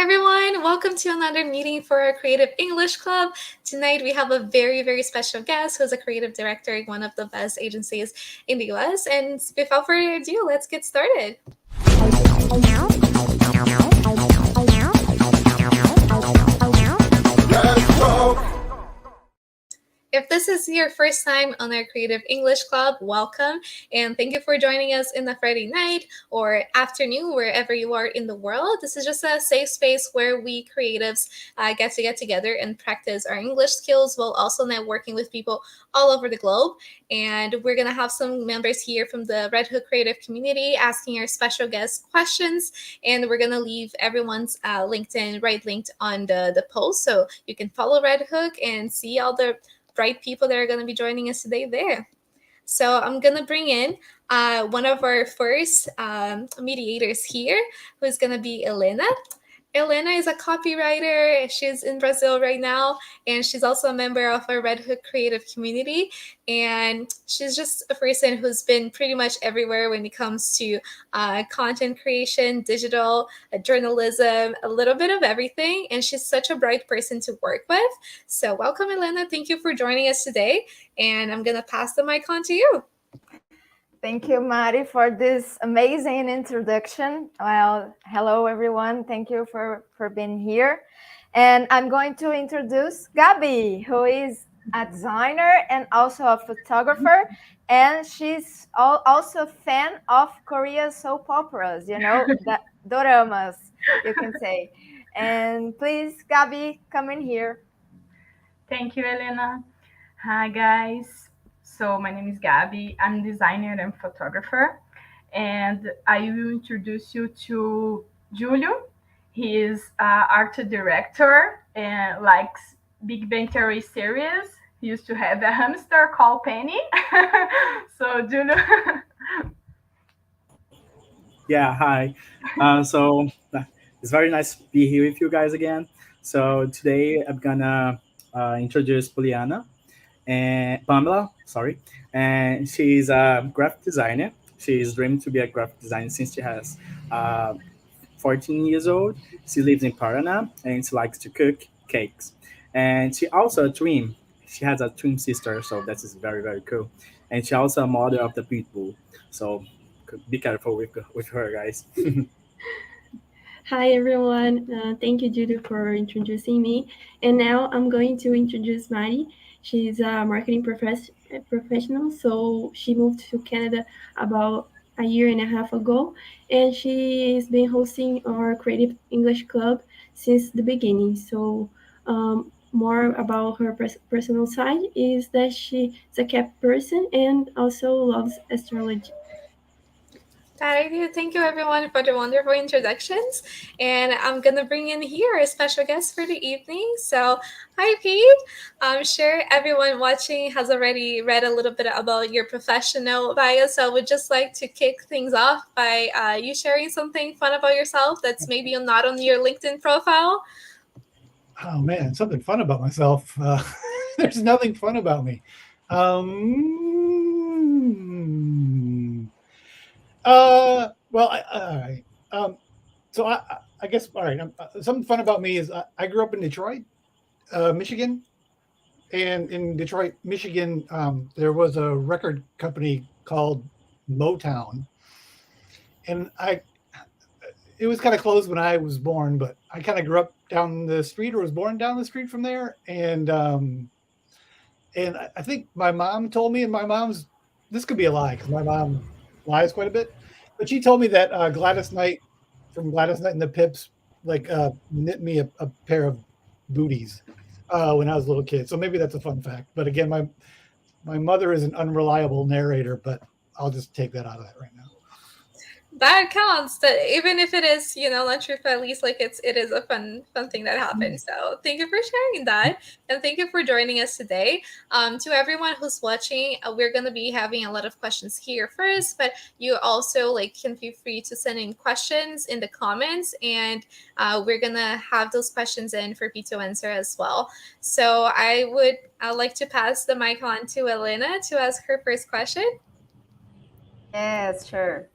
everyone. Welcome to another meeting for our Creative English Club. Tonight we have a very, very special guest who's a creative director in one of the best agencies in the US. And without further ado, let's get started. If this is your first time on our Creative English Club, welcome and thank you for joining us in the Friday night or afternoon, wherever you are in the world. This is just a safe space where we creatives get together and practice our English skills while also networking with people all over the globe. And we're going to have some members here from the Red Hook Creative community asking our special guests questions. And we're going to leave everyone's LinkedIn linked on the post so you can follow Red Hook and see all the bright people that are going to be joining us today there. So I'm going to bring in one of our first mediators here, who's going to be Elena. Elena is a copywriter. She's in Brazil right now, and she's also a member of our Red Hook creative community. And she's just a person who's been pretty much everywhere when it comes to content creation, digital, journalism, a little bit of everything. And she's such a bright person to work with. So welcome, Elena. Thank you for joining us today. And I'm going to pass the mic on to you. Thank you, Mari, for this amazing introduction. Well, hello, everyone. Thank you for being here. And I'm going to introduce Gabi, who is a designer and also a photographer. And she's also a fan of Korean soap operas, the doramas, you can say. And please, Gabi, come in here. Thank you, Elena. Hi, guys. So my name is Gabi. I'm designer and photographer, and I will introduce you to Julio. He is art director and likes Big Bang Theory series. He used to have a hamster called Penny. So Julio. Yeah, hi. So it's very nice to be here with you guys again. So today I'm gonna introduce Pamela, sorry, and she's a graphic designer. She's dreamed to be a graphic designer since she has uh, 14 years old. She lives in Paraná and she likes to cook cakes. And she also a twin. She has a twin sister, so that is very very cool. And she also a mother of the pit bull. So be careful with her, guys. Hi everyone, thank you Judy for introducing me. And now I'm going to introduce Mari. She's a marketing professional, so she moved to Canada about a year and a half ago, and she's been hosting our Creative English Club since the beginning. So more about her personal side is that she's a cat person and also loves astrology. Thank you everyone for the wonderful introductions. And I'm going to bring in here a special guest for the evening. So, hi Pete. I'm sure everyone watching has already read a little bit about your professional bio. So I would just like to kick things off by you sharing something fun about yourself that's maybe not on your LinkedIn profile. Oh man, something fun about myself. There's nothing fun about me. Well, all right. So I guess all right. Something fun about me is I grew up in Detroit, Michigan, and in Detroit, Michigan, there was a record company called Motown, and it was kind of closed when I was born, but I kind of grew up down the street or was born down the street from there, and I think my mom told me, and this could be a lie because my mom lies quite a bit, but she told me that Gladys Knight from Gladys Knight and the Pips knit me a pair of booties when I was a little kid. So maybe that's a fun fact. But again, my mother is an unreliable narrator, but I'll just take that out of that right now. That counts. That even if it is, not true, but at least it is a fun thing that happened. So thank you for sharing that, and thank you for joining us today. To everyone who's watching, we're gonna be having a lot of questions here first, but you also can feel free to send in questions in the comments, and we're gonna have those questions in for Pete to answer as well. So I'd like to pass the mic on to Elena to ask her first question. Yes, sure.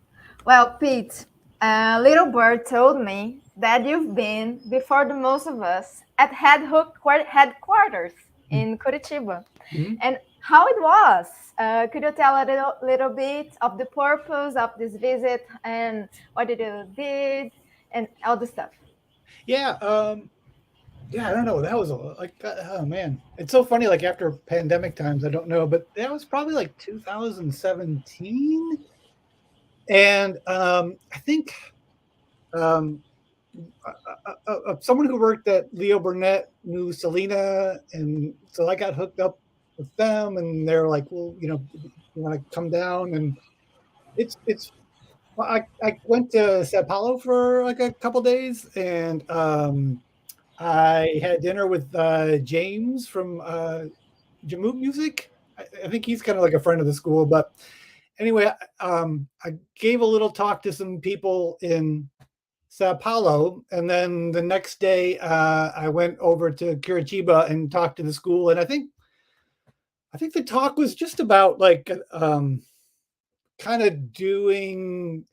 Well, Pete, a little bird told me that you've been before the most of us at headquarters in Curitiba, Mhm. and how it was. Could you tell a little bit of the purpose of this visit and what did you did and all the stuff? Yeah, yeah, I don't know. That was oh man, it's so funny. Like after pandemic times, I don't know, but that was probably like 2017, and I think um, someone who worked at Leo Burnett knew Selena, and so I got hooked up with them, and they're like, "Well, you want to come down?" And it's well, I went to Sao Paulo for like a couple days, and I had dinner with James from Jamoot Music. I think he's kind of like a friend of the school, but anyway, I gave a little talk to some people in Sao Paulo, and then the next day I went over to Curitiba and talked to the school, and I think the talk was just about like kind of doing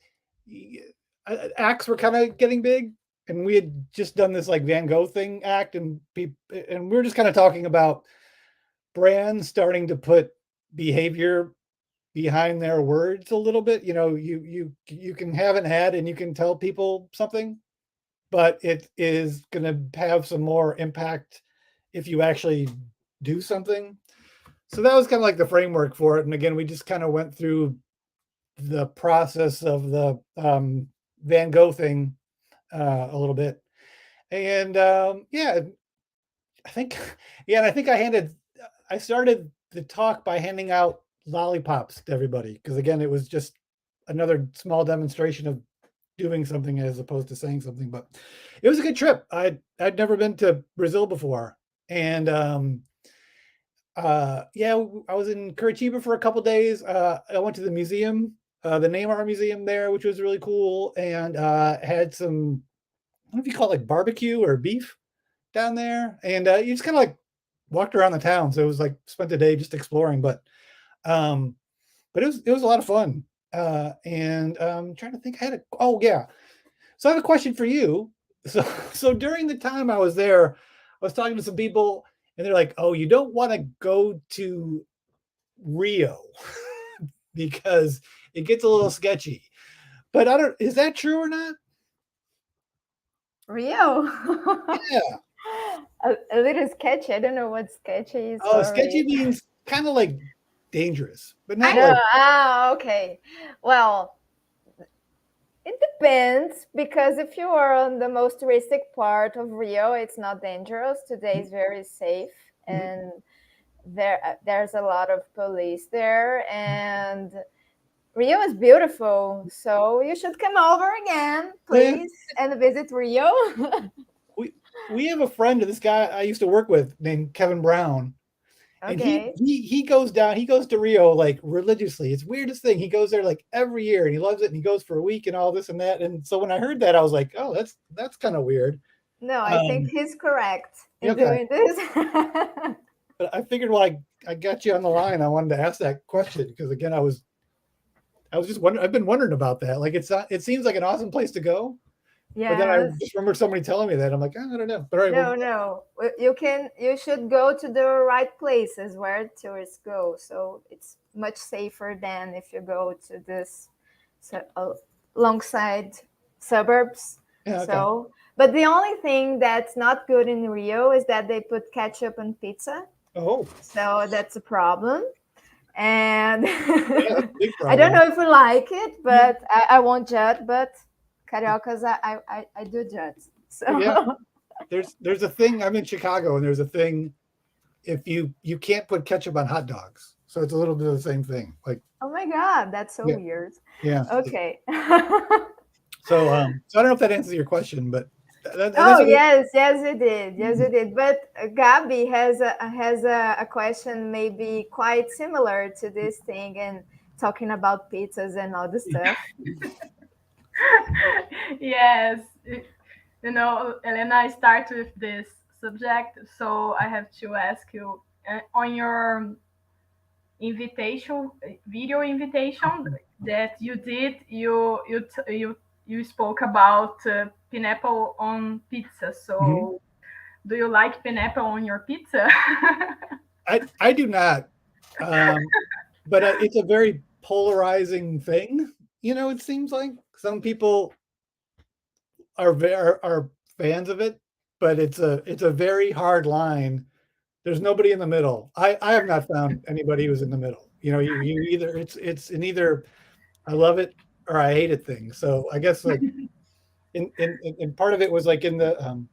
acts were kind of getting big, and we had just done this like Van Gogh thing act, and we were just kind of talking about brands starting to put behavior behind their words a little bit. You can have an ad and you can tell people something, but it is going to have some more impact if you actually do something. So that was kind of like the framework for it. And again, we just kind of went through the process of the Van Gogh thing a little bit. And yeah, I think, yeah, and I think I started the talk by handing out lollipops to everybody because again, it was just another small demonstration of doing something as opposed to saying something. But it was a good trip. I'd never been to Brazil before, and yeah, I was in Curitiba for a couple days. I went to the museum, the Neymar Museum there, which was really cool, and had some, I don't know if you call it like barbecue or beef down there, and you just kind of like walked around the town. So it was like spent the day just exploring, um, but it was a lot of fun. And trying to think, oh yeah, so I have a question for you. So so during the time I was there, I was talking to some people, and they're like, "Oh, you don't want to go to Rio because it gets a little sketchy." But I don't. Is that true or not? Rio. Yeah. A little sketchy. I don't know what sketchy is. Oh, sketchy Sorry. means kind of like dangerous, but not I No. like. Okay. Well, it depends because if you are on the most touristic part of Rio, it's not dangerous. Today is very safe, Mhm. and there's a lot of police there, and Rio is beautiful. So you should come over again, Yeah, please, and visit Rio. we we have a friend of this guy I used to work with named Kevin Brown, and he Okay. he he goes down. He goes to Rio like religiously. It's the weirdest thing. He goes there like every year, and he loves it. And he goes for a week and all this and that. And so when I heard that, I was like, oh, that's kind of weird. No, I think Um, he's correct yeah, in okay, doing this. but I figured while I got you on the line, I wanted to ask that question because again, I was just wondering. I've been wondering about that. Like it's not. It seems like an awesome place to go, but then I Yes. just remember somebody telling me that. I'm like, oh, I don't know. But all right, well, No, no. You should go to the right places where tourists go. So it's much safer than if you go to this so, alongside suburbs. yeah, okay. So, but the only thing that's not good in Rio is that they put ketchup on pizza. Oh, So that's a problem. And yeah, that's a big I don't problem. know if you like it, Yeah, but I won't judge. But Cariocas, I do judge. yeah. So, There's a thing. I'm in Chicago, and there's a thing. If you can't put ketchup on hot dogs, so it's a little bit of the same thing. Like, oh my God, that's so yeah, weird. yeah. Okay. So I don't know if that answers your question, but Oh that's what. yes, yes you did, yes you did. But Gabi has a question maybe quite similar to this thing and talking about pizzas and all the stuff. Yes, Elena, I start with this subject, so I have to ask you on your invitation, video invitation that you did, you spoke about pineapple on pizza. Mhm. So, do you like pineapple on your pizza? I do not, um, but it's a very polarizing thing. It seems like some people are fans of it, but it's a very hard line. There's nobody in the middle. I have not found anybody who's in the middle. You either it's an either I love it or I hate it thing. So I guess like in part of it was like in the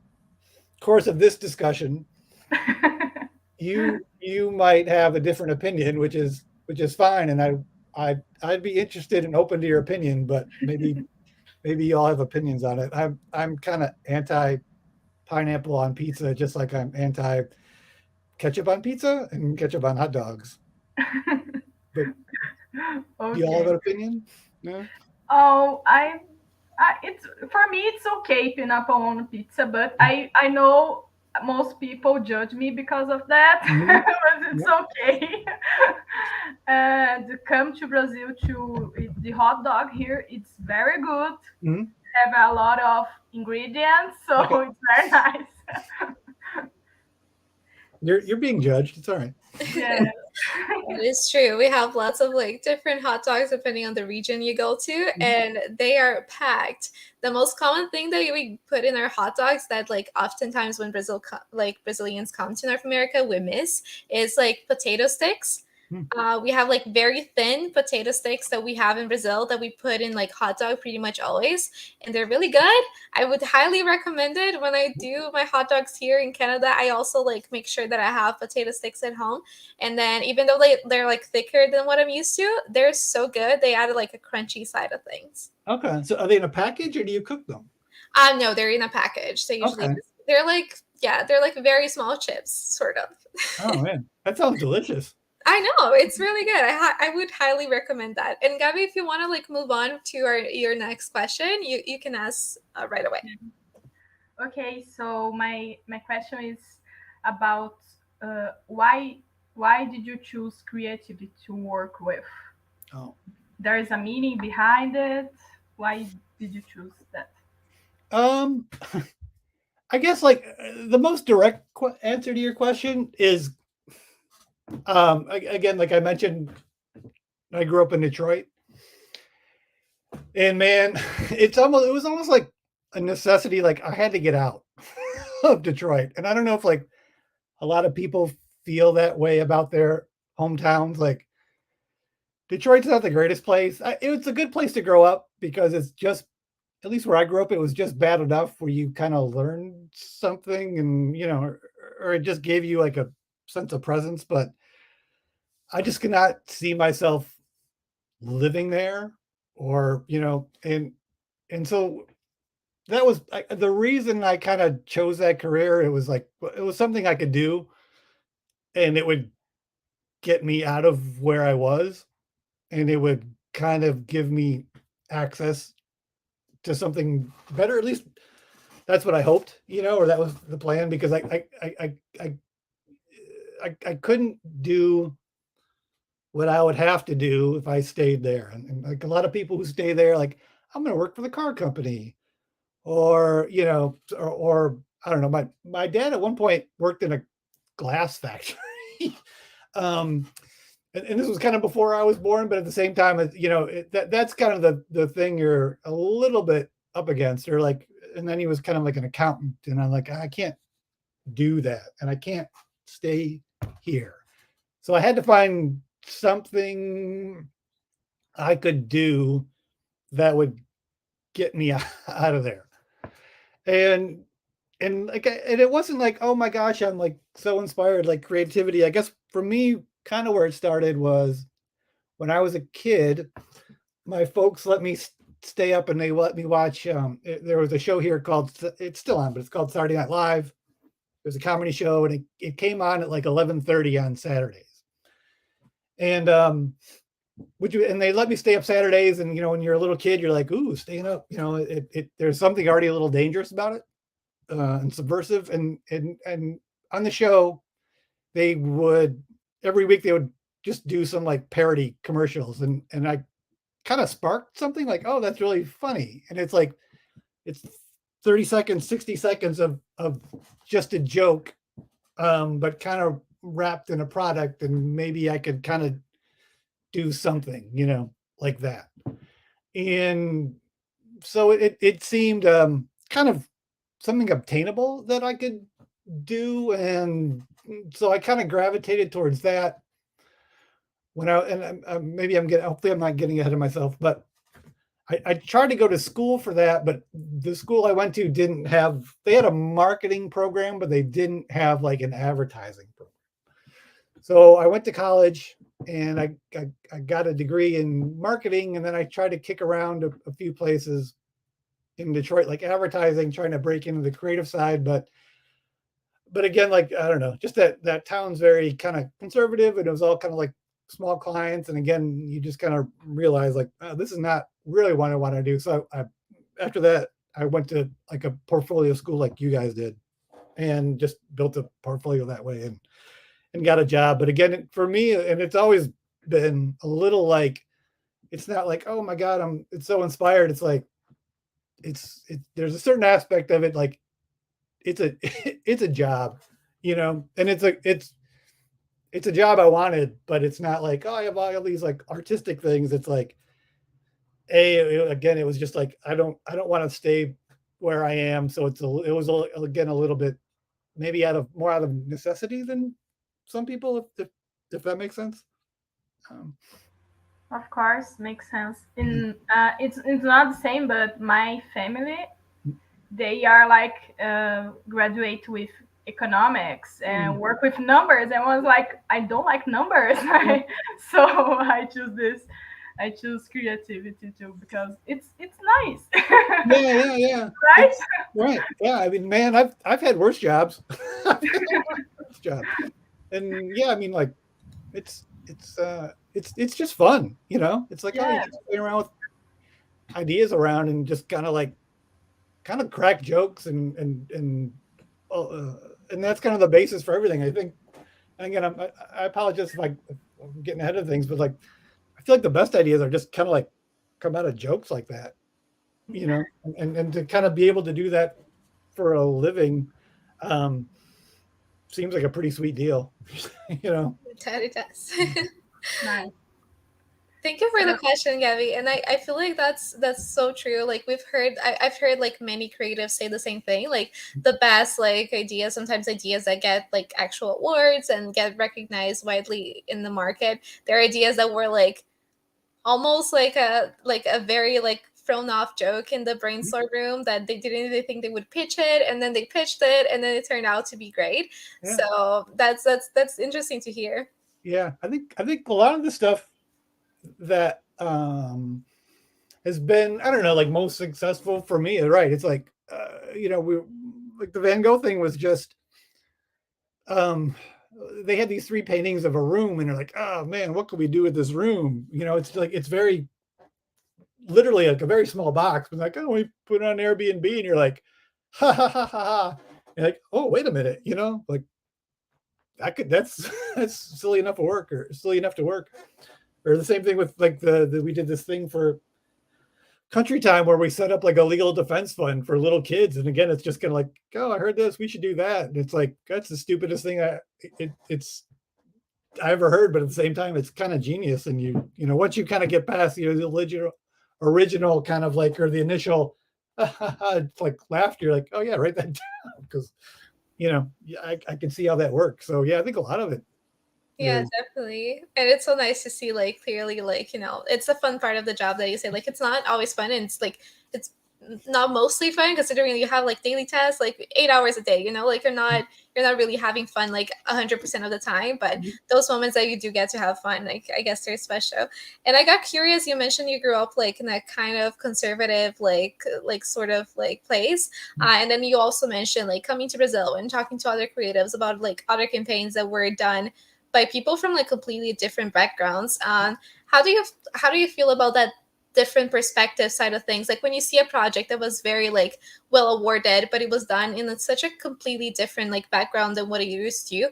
course of this discussion, you might have a different opinion, which is fine, and I'd be interested and open to your opinion, but maybe you all have opinions on it. I'm kind of anti pineapple on pizza, just like I'm anti ketchup on pizza and ketchup on hot dogs. But do you all have Okay. an opinion? No. Oh, it's for me it's okay pineapple on pizza, but I know most people judge me because of that, Hmm. but it's Yeah. okay. And come to Brazil to eat the hot dog here. It's very good. Hmm. Have a lot of ingredients, so Okay. it's very nice. You're being judged. It's all right. Yes. That is true. We have lots of like different hot dogs depending on the region you go to, Mhm. and they are packed. The most common thing that we put in our hot dogs that like oftentimes when like Brazilians come to North America, we miss is like potato sticks. Hmm. We have like very thin potato sticks that we have in Brazil that we put in like hot dog pretty much always, and they're really good. I would highly recommend it. When I do my hot dogs here in Canada, I also like make sure that I have potato sticks at home, and then even though they're like thicker than what I'm used to, they're so good. They added like a crunchy side of things. Okay. So are they in a package or do you cook them? No, they're in a package. They usually Okay. they're like yeah, they're like very small chips, sort of. Oh man, that sounds delicious. I know it's really good. I would highly recommend that. And Gabby, if you want to like move on to your next question, you can ask right away. Okay, so my question is about why did you choose creativity to work with? Oh. There is a meaning behind it. Why did you choose that? Um, I guess like the most direct answer to your question is again, like I mentioned, I grew up in Detroit, and man, it was almost like a necessity. Like I had to get out of Detroit, and I don't know if like a lot of people feel that way about their hometowns. Like Detroit's not the greatest place. It was a good place to grow up because it's just, at least where I grew up, it was just bad enough where you kind of learned something, and or it just gave you like a sense of presence. But I just cannot see myself living there, or and so that was the reason I kind of chose that career. It was like it was something I could do, and it would get me out of where I was, and it would kind of give me access to something better. At least that's what I hoped, or that was the plan, because I couldn't do what I would have to do if I stayed there. And like a lot of people who stay there, like I'm going to work for the car company, or or I don't know. My dad at one point worked in a glass factory. um, and this was kind of before I was born, but at the same time, that's kind of the thing you're a little bit up against, or like. And then he was kind of like an accountant, and I'm like, I can't do that, and I can't stay here. So I had to find something I could do that would get me out of there. And and it wasn't like, oh my gosh, I'm like so inspired, like creativity. I guess for me, kind of where it started was when I was a kid. My folks let me stay up and they let me watch. There was a show here called, it's still on, but it's called Saturday Night Live. It was a comedy show, and it came on at like 11:30 on Saturdays. And and they let me stay up Saturdays, and when you're a little kid, you're like, ooh, staying up. There's something already a little dangerous about it, and subversive. And on the show, they would every week they would just do some like parody commercials, and I kind of sparked something like, oh, that's really funny. And it's like it's 30 seconds, 60 seconds of just a joke, but kind of wrapped in a product, and maybe I could kind of do something, like that. And so it seemed kind of something obtainable that I could do, and so I kind of gravitated towards that. When I and maybe I'm getting, hopefully I'm not getting ahead of myself, but I tried to go to school for that, but the school I went to didn't have. They had a marketing program, but they didn't have like an advertising program. So I went to college and I got a degree in marketing, and then I tried to kick around a few places in Detroit, like advertising, trying to break into the creative side. But again, like, I don't know, just that town's very kind of conservative, and it was all kind of like small clients. And again, you just kind of realize like, oh, this is not really what I want to do. So after that, I went to like a portfolio school like you guys did, and just built a portfolio that way, and got a job. But again, for me, and it's always been a little like, it's not like, oh my God, it's so inspired. It's like, there's a certain aspect of it, like it's a it's a job, and it's a job I wanted, but it's not like, oh, I have all these like artistic things. It's like, again, it was just like, I don't want to stay where I am. So it was again a little bit maybe more out of necessity than some people, if that makes sense. Um, Of course, makes sense. In it's not the same, but my family, they are like graduate with economics and work with numbers, and was like, I don't like numbers. So I choose this. I choose creativity too because it's nice. yeah. Right. It's right. Yeah. I mean, man, I've had worse jobs. I've had worse jobs. And yeah, I mean, like, it's just fun, It's like, oh, you Yeah. just play around with ideas around, and just kind of crack jokes, and that's kind of the basis for everything, I think. And again, I apologize if I'm getting ahead of things, but like, I feel like the best ideas are just kind of like come out of jokes like that, and to kind of be able to do that for a living, um, seems like a pretty sweet deal, you know. It does. Nice. Thank you for the question, Gabby. And I feel like that's so true. Like I've heard like many creatives say the same thing. Like the best like ideas, sometimes ideas that get like actual awards and get recognized widely in the market. They're ideas that were like almost like a very like thrown off joke in the brainstorm room that they didn't even think they would pitch it, and then they pitched it, and then it turned out to be great. Yeah. So that's interesting to hear. Yeah, I think a lot of the stuff that has been, I don't know, like most successful for me, right? It's like, we like the Van Gogh thing was just, um, they had these three paintings of a room, and they're like, oh man, what can we do with this room? It's like, it's very literally like a very small box, but like, oh, we put it on Airbnb, and you're like, ha ha ha ha ha. You're like, oh, wait a minute, like that's that's silly enough to work, or silly enough to work. Or the same thing with like we did this thing for Country Time where we set up like a legal defense fund for little kids, and again, it's just kind of like, oh, I heard this, we should do that. And it's like, that's the stupidest thing it's I ever heard, but at the same time, it's kind of genius. And once you kind of get past the original kind of like, or the initial like laughter, you're like, oh yeah, write that down, because I can see how that works. So yeah, I think a lot of it. Yeah, is- definitely. And it's so nice to see like clearly like, it's the fun part of the job that you say like it's not always fun, and it's like it's not mostly fun considering you have like daily tasks like 8 hours a day, like you're not really having fun like 100% of the time, but those moments that you do get to have fun, like I guess they're special. And I got curious, you mentioned you grew up like in a kind of conservative like sort of like place, and then you also mentioned like coming to Brazil and talking to other creatives about like other campaigns that were done by people from like completely different backgrounds. How do you feel about that different perspective side of things? Like when you see a project that was very like well awarded, but it was done in such a completely different like background than what you're used to.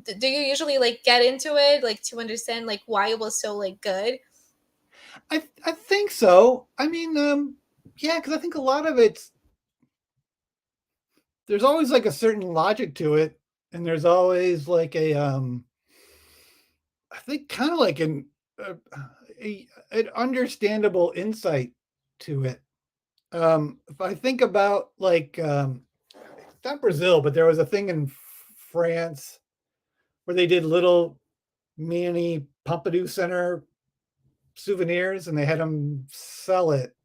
Do you usually like get into it like to understand like why it was so like good? I think so. I mean, yeah, because I think a lot of it's there's always like a certain logic to it, and there's always like I think kind of like uh, an understandable insight to it. If I think about like not Brazil, but there was a thing in France where they did little mini Pompidou Center souvenirs, and they had them sell it,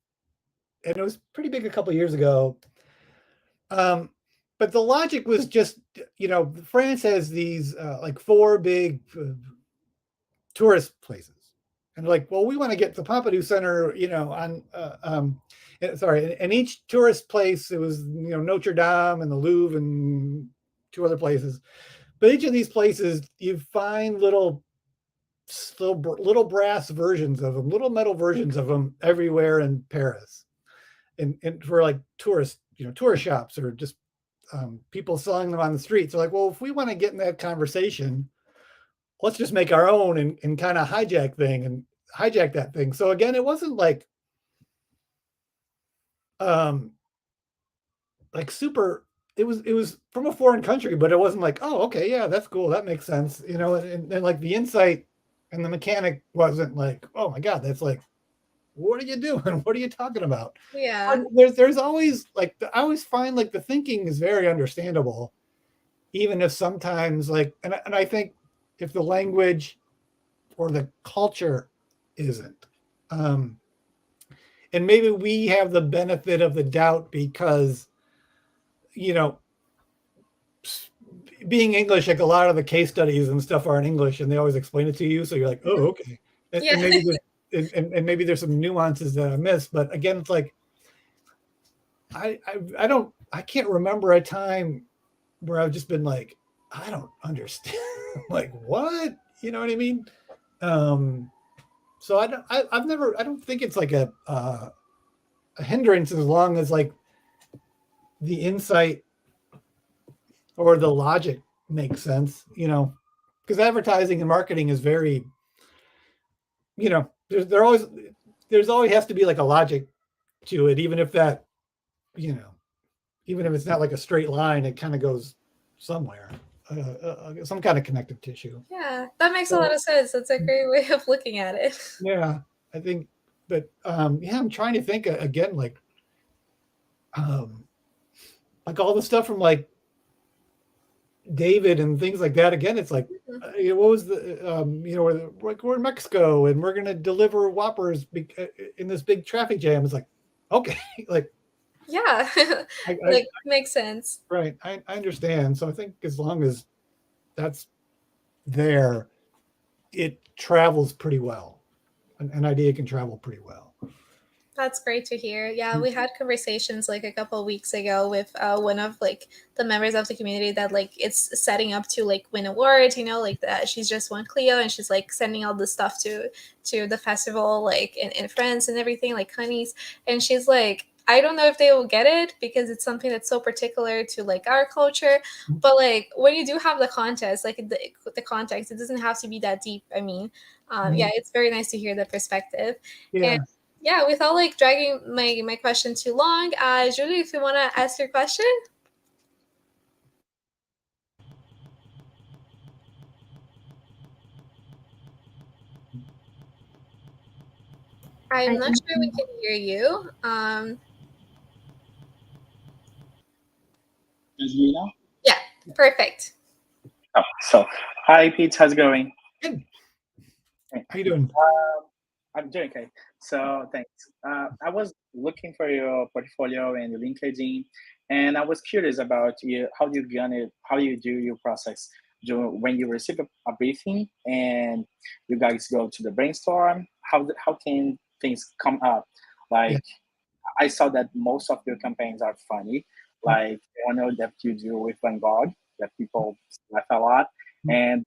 and it was pretty big a couple of years ago. Um, but the logic was just, France has these like four big tourist places, and like, well, we want to get the Pompidou Center, on sorry, and each tourist place, it was Notre Dame and the Louvre and two other places, but each of these places you find little brass versions of them, little metal versions of them everywhere in Paris, and for like tourist shops or just people selling them on the streets. They're like, well, if we want to get in that conversation, let's just make our own and kind of hijack that thing. So again, it wasn't like super. It was from a foreign country, but it wasn't like, oh, okay, yeah, that's cool, that makes sense, and like the insight and the mechanic wasn't like, oh my god, that's like, what are you doing? What are you talking about? Yeah. There's always like, I always find like the thinking is very understandable, even if sometimes like, and I think if the language or the culture isn't, and maybe we have the benefit of the doubt because, being English, like a lot of the case studies and stuff are in English, and they always explain it to you, so you're like, oh, okay, Yeah. and maybe there's some nuances that I missed, but again, it's like I can't remember a time where I've just been like, I don't understand. Like, what? You know what I mean? So I don't think it's like a hindrance, as long as like the insight or the logic makes sense, because advertising and marketing is very, there's always has to be like a logic to it, even if that, even if it's not like a straight line, it kind of goes somewhere, some kind of connective tissue. Yeah, that makes a lot of sense. That's a great way of looking at it. Yeah, I think, but I'm trying to think again, like all the stuff from like David and things like that. Again, it's like, what was the, we're in Mexico and we're going to deliver Whoppers in this big traffic jam. It's like, okay, like, yeah, makes sense. Right. I understand. So I think as long as that's there, it travels pretty well. An idea can travel pretty well. That's great to hear. Yeah, we had conversations like a couple of weeks ago with one of like the members of the community that like it's setting up to like win awards, like that she's just won Clio and she's like sending all the stuff to the festival like in France and everything, like honeys. And she's like, I don't know if they will get it because it's something that's so particular to like our culture. But like when you do have the contest, like the context, it doesn't have to be that deep. I mean, yeah, it's very nice to hear the perspective. Yeah. And yeah, without like dragging my question too long, Julie, if you want to ask your question. I'm not sure we can hear you. Is me now? Yeah, perfect. Oh, so hi, Pete. How's it going? Good. How you doing? I'm doing okay. So thanks. I was looking for your portfolio and your LinkedIn, and I was curious about you. How you do your process? When you receive a briefing and you guys go to the brainstorm, how can things come up? Like, I saw that most of your campaigns are funny. Like I know that you do with Van Gogh, that people laugh a lot, and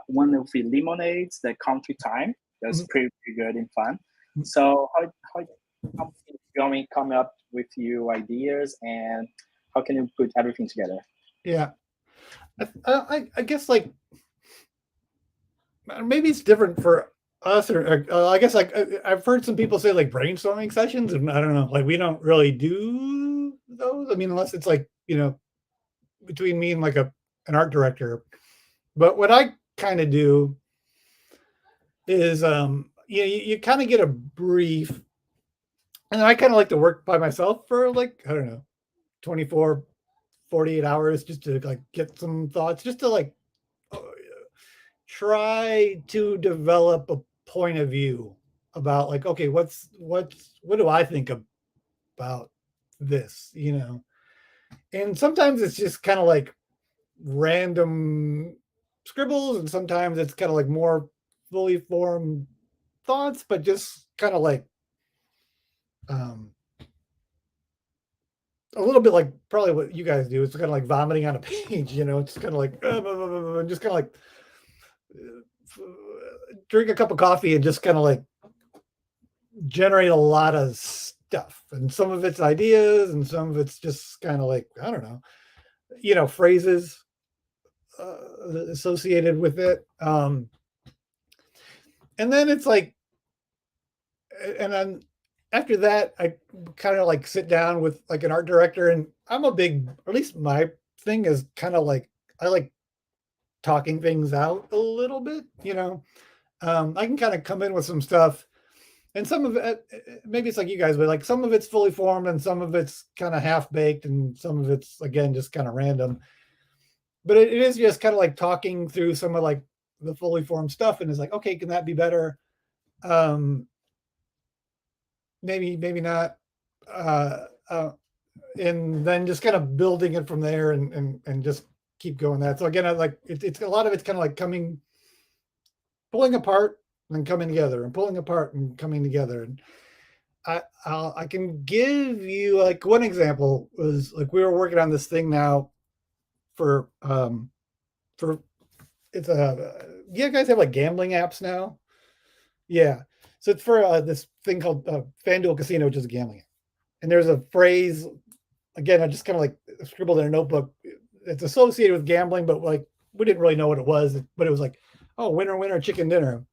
one of the lemonades, the country time, that's pretty good and fun. So how going come up with your ideas, and how can you put everything together? Yeah, I guess like maybe it's different for us, or I guess like I've heard some people say like brainstorming sessions, and I don't know, like we don't really do those. I mean, unless it's like you know, between me and like an art director. But what I kind of do is, you kind of get a brief, and I kind of like to work by myself for like, I don't know, 24, 48 hours just to like get some thoughts, just to like try to develop a point of view about like, okay, what do I think about this, and sometimes it's just kind of like random scribbles, and sometimes it's kind of like more fully formed thoughts, but just kind of like um a little bit like probably what you guys do. It's kind of like vomiting on a page, it's kind of like just kind of like drink a cup of coffee and just kind of like generate a lot of stuff, and some of it's ideas and some of it's just kind of like, I don't know, phrases associated with it. And then it's like, and then after that, I kind of like sit down with like an art director, and I'm a big, or at least my thing is kind of like, I like talking things out a little bit, I can kind of come in with some stuff, and some of it, maybe it's like you guys, but like some of it's fully formed and some of it's kind of half baked and some of it's again just kind of random. But it is just kind of like talking through some of like the fully formed stuff, and it's like, okay, can that be better? Um, maybe not. Uh, uh, and then just kind of building it from there, and just keep going that. So again, I like it's a lot of it's kind of like pulling apart and coming together, and pulling apart and coming together. And I can give you like one example was like we were working on this thing now for it's you guys have like gambling apps now. Yeah, so it's for this thing called FanDuel Casino, which is a gambling app. And there's a phrase, again, I just kind of like scribbled in a notebook. It's associated with gambling, but like we didn't really know what it was, but it was like, oh, winner, winner, chicken dinner.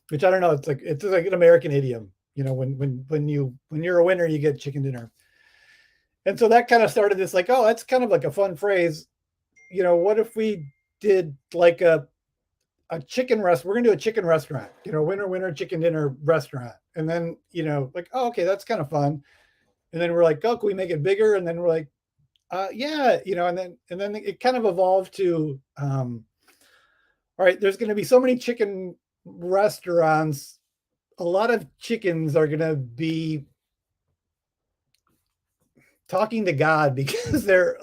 Which I don't know. It's like an American idiom, when you're a winner, you get chicken dinner. And so that kind of started this like, oh, that's kind of like a fun phrase. What if we did like a chicken restaurant? We're gonna do a chicken restaurant, winner, winner, chicken dinner restaurant. And then, like, oh, okay, that's kind of fun. And then we're like, oh, can we make it bigger? And then we're like, yeah, and then it kind of evolved to, all right, there's going to be so many chicken restaurants. A lot of chickens are going to be talking to God because they're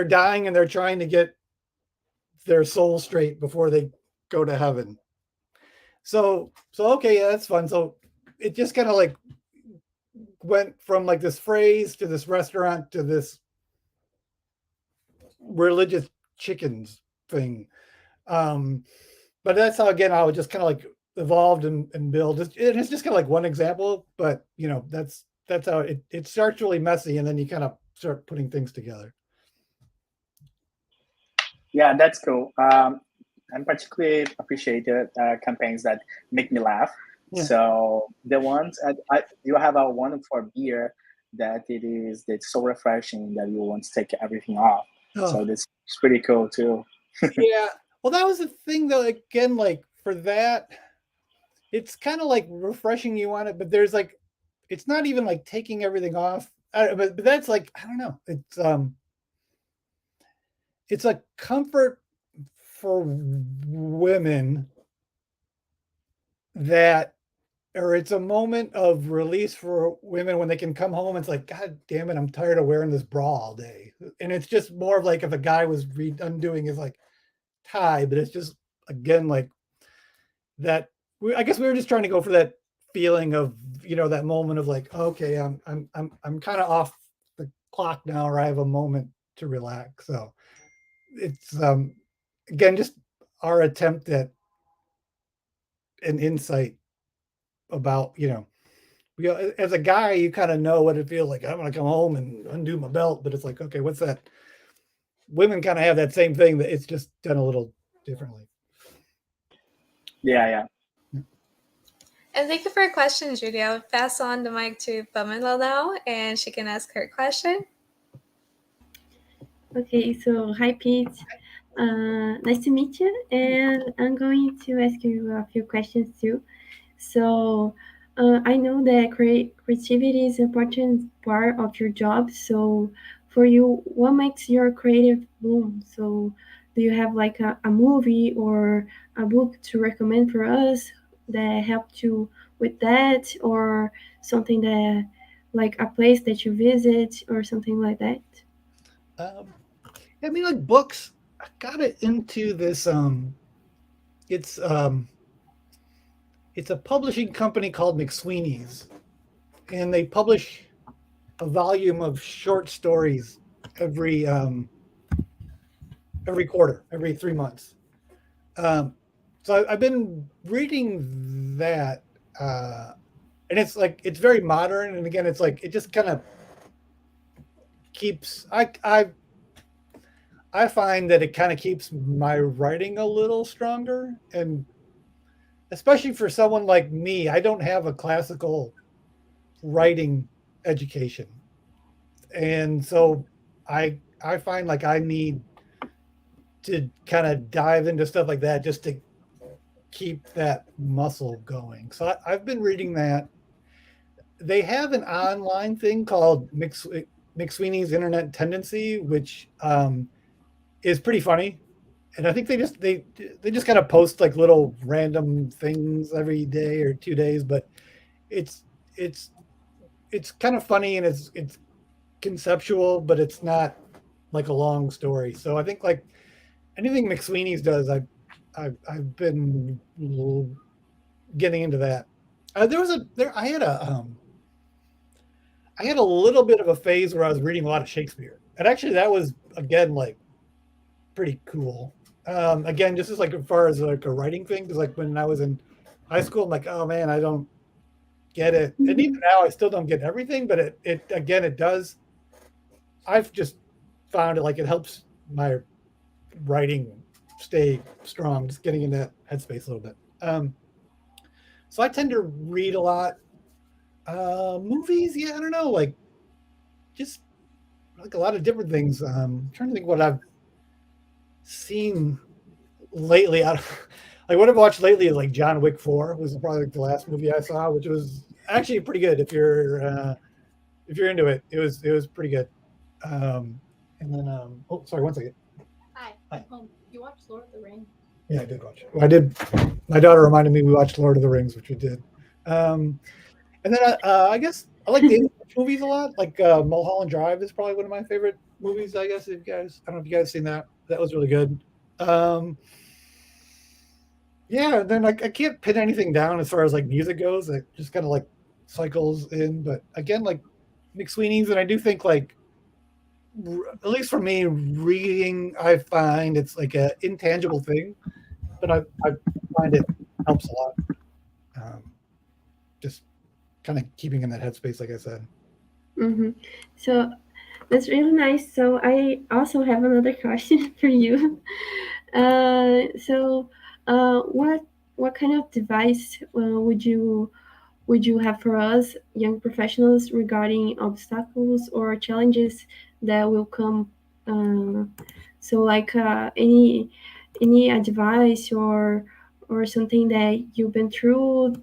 dying and they're trying to get their soul straight before they go to heaven. So okay, yeah, that's fun. So it just kind of like went from like this phrase to this restaurant to this religious chickens thing. But that's how, again, how it just kind of like evolved and built. It's just kind of like one example, but that's how it starts really messy, and then you kind of start putting things together. Yeah, that's cool. I particularly appreciate campaigns that make me laugh. Yeah. So the ones you have a one for beer that's so refreshing that you want to take everything off. Oh. So that's pretty cool too. Yeah. Well, that was the thing though. Again, like for that, it's kind of like refreshing. You want it, but there's like, it's not even like taking everything off. But that's like, I don't know. It's a comfort for women or it's a moment of release for women when they can come home. It's like, God damn it, I'm tired of wearing this bra all day. And it's just more of like if a guy was undoing his like tie, but it's just, again, like that. I guess we were just trying to go for that feeling of, that moment of like, okay, I'm kind of off the clock now, or I have a moment to relax. So it's again just our attempt at an insight about, as a guy, you kind of know what it feels like. I'm gonna come home and undo my belt, but it's like, okay, what's that? Women kind of have that same thing, that it's just done a little differently. Yeah. And thank you for your question, Judy. I'll pass on the mic to Pamela now, and she can ask her question. Okay, so hi Pete. Nice to meet you, and I'm going to ask you a few questions too. So, I know that creativity is an important part of your job. So, for you, what makes your creative bloom? So, do you have like a movie or a book to recommend for us that helped you with that, or something that, like a place that you visit, or something like that? Um, I mean, like books. I got it into this. It's um, it's a publishing company called McSweeney's, and they publish a volume of short stories every every quarter, every 3 months. Um, so I've been reading that, and it's like it's very modern, and again, it's like it just kind of keeps. I find that it kind of keeps my writing a little stronger, and especially for someone like me, I don't have a classical writing education, and so I find like I need to kind of dive into stuff like that just to keep that muscle going. So I've been reading that. They have an online thing called McSweeney's Internet Tendency, which is pretty funny. And I think they just kind of post like little random things every day or 2 days, but it's it's it's kind of funny and it's conceptual, but it's not like a long story. So I think like anything McSweeney's does, I've been getting into that. There was a there I had a little bit of a phase where I was reading a lot of Shakespeare, and actually that was again like pretty cool. Again, just as like as far as like a writing thing, because like when I was in high school, I'm like, oh man, I don't get it, and even now I still don't get everything, but it again it does. I've just found it like it helps my writing stay strong, just getting in that headspace a little bit. So I tend to read a lot. Movies, yeah, I don't know, like just like a lot of different things. Trying to think what I've seen lately. Out of, like what I've watched lately is like John Wick 4 was probably like the last movie I saw, which was actually pretty good if you're into it. It was pretty good. And then oh sorry, one second. Hi. Hi. You watched Lord of the Rings? Yeah, I did watch it. Well, I did. My daughter reminded me we watched Lord of the Rings, which we did. Um, and then I guess I like David Lynch movies a lot. Like Mulholland Drive is probably one of my favorite movies. I guess if you guys, I don't know if you guys seen that. That was really good. Um, yeah. Then like I can't pin anything down as far as like music goes. It just kind of like cycles in. But again, like McSweeney's, and I do think like at least for me, reading I find it's like a intangible thing, but I find it helps a lot. Um, just kind of keeping in that headspace, like I said. Mm-hmm. So that's really nice. So I also have another question for you. So, what kind of advice would you have for us young professionals regarding obstacles or challenges that will come? Uh, so, like any advice or something that you've been through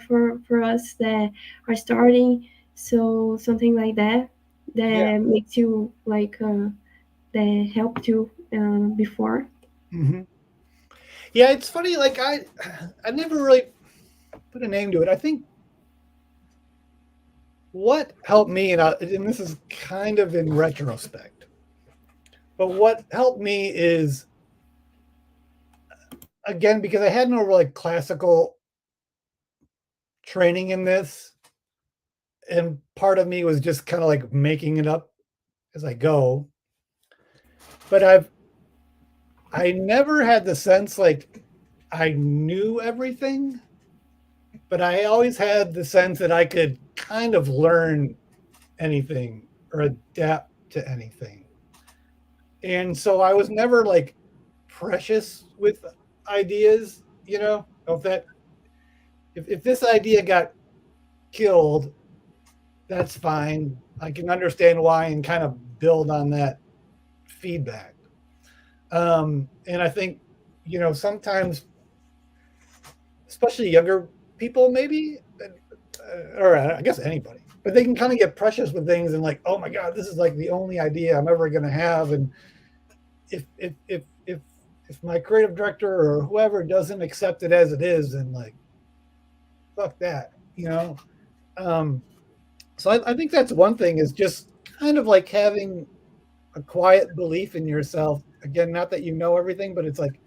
for us that are starting. So something like that Yeah. that makes you like that helped you before. hmm Yeah, it's funny. Like I never really put a name to it. I think what helped me, and this is kind of in retrospect, but what helped me is again because I had no like classical training in this, and part of me was just kind of like making it up as I go. But I never had the sense like I knew everything, but I always had the sense that I could kind of learn anything or adapt to anything. And so I was never like precious with ideas, if that if this idea got killed, that's fine. I can understand why and kind of build on that feedback. And I think, sometimes, especially younger people, maybe, or I guess anybody, but they can kind of get precious with things and like, oh my God, this is like the only idea I'm ever going to have. And if my creative director or whoever doesn't accept it as it is, then like, fuck that. Um, so I think that's one thing, is just kind of like having a quiet belief in yourself. Again, not that you know everything, but it's like,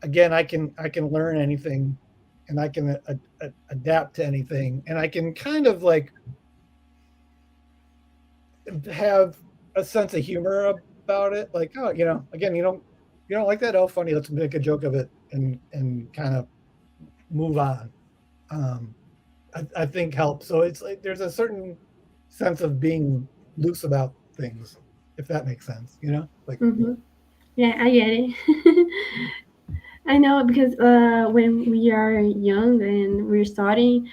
again, I can learn anything, and I can adapt to anything, and I can kind of like have a sense of humor about it. Like, oh, again, you don't like that? Oh, funny. Let's make a joke of it and kind of move on. Um, I think helps. So it's like there's a certain sense of being loose about things, if that makes sense. Like, Mm-hmm. Yeah, I get it. I know because when we are young and we're starting,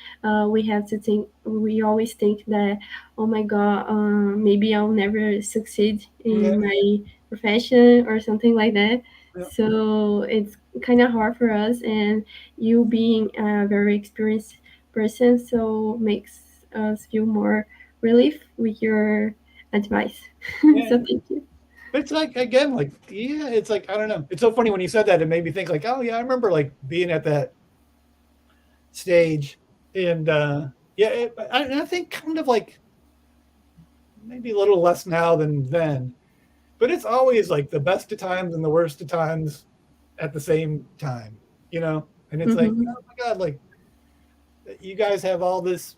we have to think. We always think that, oh my God, maybe I'll never succeed yeah, in my profession or something like that. yeah, So it's kind of hard for us. And you being a very experienced person, so makes us feel more relief with your advice. yeah. So thank you. But it's like, again, like, yeah, it's like, I don't know. It's so funny when you said that. It made me think like, oh yeah, I remember like being at that stage, and yeah, I think kind of like maybe a little less now than then, but it's always like the best of times and the worst of times at the same time. And it's like, Mm-hmm. oh my God, like you guys have all this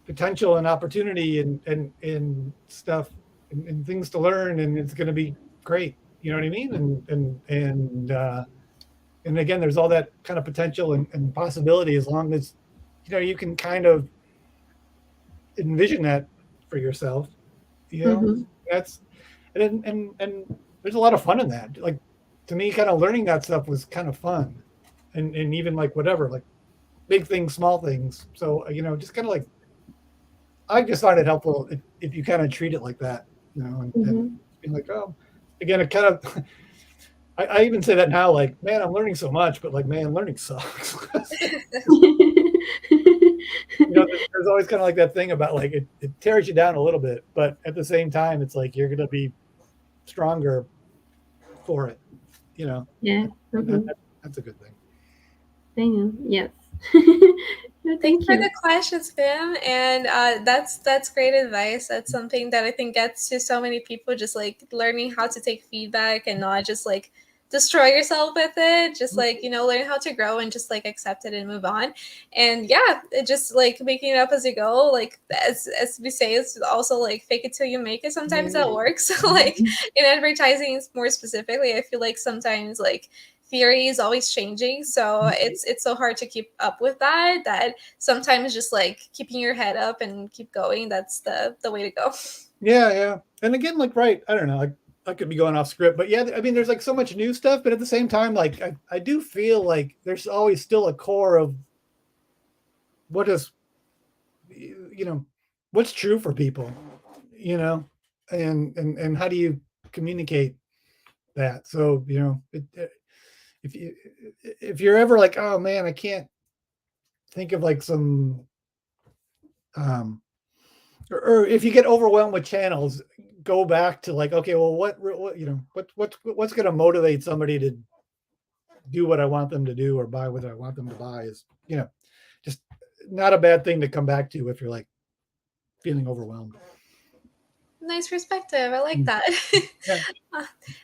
potential and opportunity and stuff, and things to learn, and it's going to be great. You know what I mean? And again, there's all that kind of potential and possibility, as long as you can kind of envision that for yourself. You know, Mm-hmm. that's and there's a lot of fun in that. Like, to me, kind of learning that stuff was kind of fun, and even like whatever, like big things, small things. So just kind of like, I just find it helpful if you kind of treat it like that, and Mm-hmm. being like, oh, again, it kind of. I even say that now, like, man, I'm learning so much, but like, man, learning sucks. There's always kind of like that thing about like it tears you down a little bit, but at the same time, it's like you're gonna be stronger for it. You know, Yeah. and that, Mm-hmm. that's a good thing. I know. Yes. No, Thank you thank for the you. questions, Pam, and that's great advice. That's something that I think gets to so many people, just like learning how to take feedback and not just like destroy yourself with it. Just like learn how to grow and just like accept it and move on. And yeah, it just like making it up as you go. Like as we say, it's also like fake it till you make it. Sometimes that works. So like in advertising, more specifically, I feel like sometimes like theory is always changing, so it's so hard to keep up with that sometimes just like keeping your head up and keep going, that's the way to go. Yeah, yeah. And again, like, right, I don't know, like I could be going off script, but yeah, I mean, there's like so much new stuff, but at the same time, like I do feel like there's always still a core of what is, you know, what's true for people, you know, and how do you communicate that? So, if you if you're ever like, oh man, I can't think of like some um or if you get overwhelmed with channels, go back to like, okay, well, what what's going to motivate somebody to do what I want them to do or buy what I want them to buy is just not a bad thing to come back to if you're like feeling overwhelmed. Nice perspective, I like that. Yeah.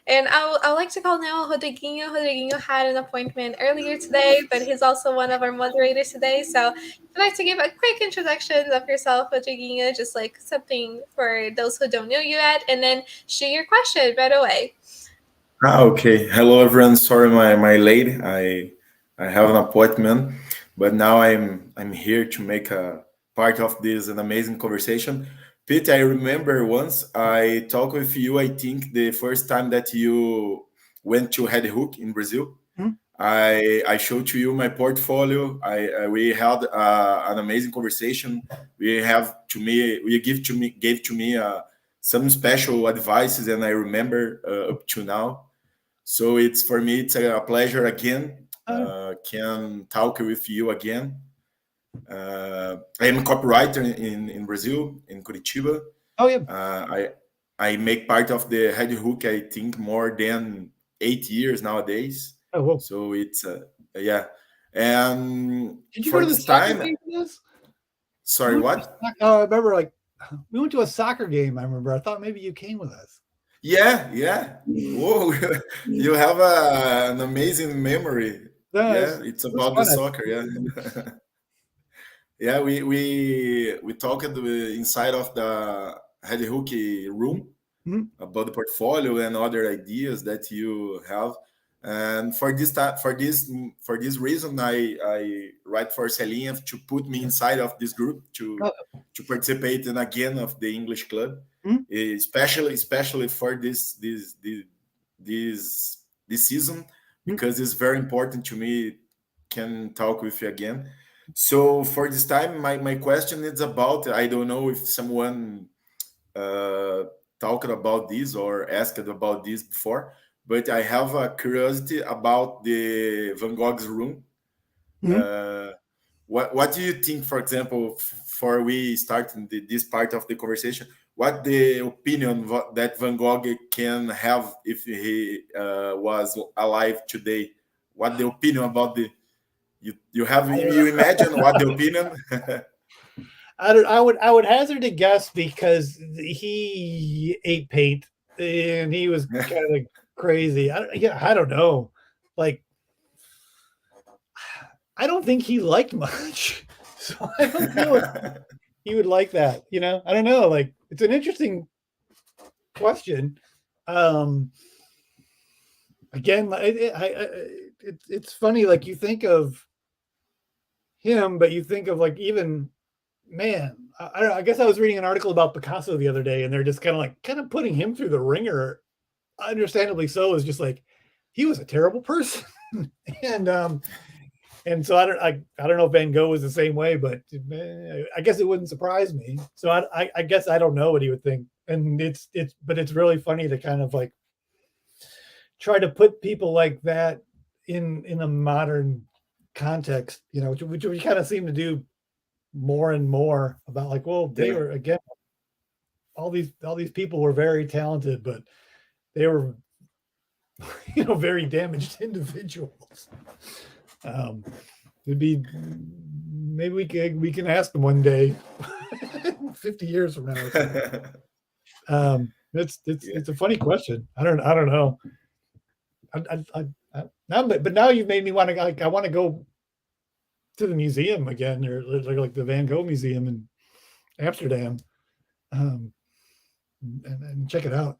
And I would like to call now Rodriguinho. Rodriguinho had an appointment earlier today, but he's also one of our moderators today. So if you'd like to give a quick introduction of yourself, Rodriguinho, just like something for those who don't know you yet, and then shoot your question right away. Okay. Hello, everyone. Sorry, my late. I have an appointment, but now I'm here to make a part of this an amazing conversation. Pete, I remember once I talked with you. I think the first time that you went to Head Hook in Brazil. Hmm? I showed to you my portfolio. We had an amazing conversation. We have to me we give to me gave to me some special advices, and I remember up to now. So it's for me, it's a pleasure again. Can talk with you again. I am a copywriter in Brazil, in Curitiba. Oh yeah. I make part of the Red Hook, I think, more than 8 years nowadays. Oh, whoa. So it's yeah. And did you for go to the this soccer time, game for this? sorry, what? I remember like we went to a soccer game. I remember. I thought maybe you came with us. Yeah. Whoa, you have an amazing memory. No, Yeah, it's about the fun. soccer. Yeah. Yeah, we talked inside of the Head Hooky room about the portfolio and other ideas that you have. And for this reason, I write for Celinha to put me inside of this group to participate in again of the English club, especially for this season, because it's very important to me. Can talk with you again. So for this time, my question is about, I don't know if someone talked about this or asked about this before, but I have a curiosity about the Van Gogh's room. What do you think, for example, for we start this part of the conversation, what the opinion that Van Gogh can have if he was alive today? What the opinion about the you imagine what the opinion? I would hazard a guess because he ate paint and he was kind of crazy. I don't know. Like, I don't think he liked much, so I don't feel like he would like that. I don't know. Like, it's an interesting question. Again, it's funny. Like, you think of him, but you think of like even. Man, I don't know. I guess I was reading an article about Picasso the other day, and they're just kind of putting him through the ringer. Understandably so, is just like he was a terrible person, and so I don't know if Van Gogh was the same way, but I guess it wouldn't surprise me. So I guess I don't know what he would think, and but it's really funny to kind of like try to put people like that in a modern context, which we kind of seem to do more and more about, like, well, they were, again, all these people were very talented, but they were very damaged individuals. It'd be, maybe we can ask them one day 50 years from now. It's a funny question. I don't know. But now you've made me want to, I want to go to the museum again, or like the Van Gogh Museum in Amsterdam, and check it out.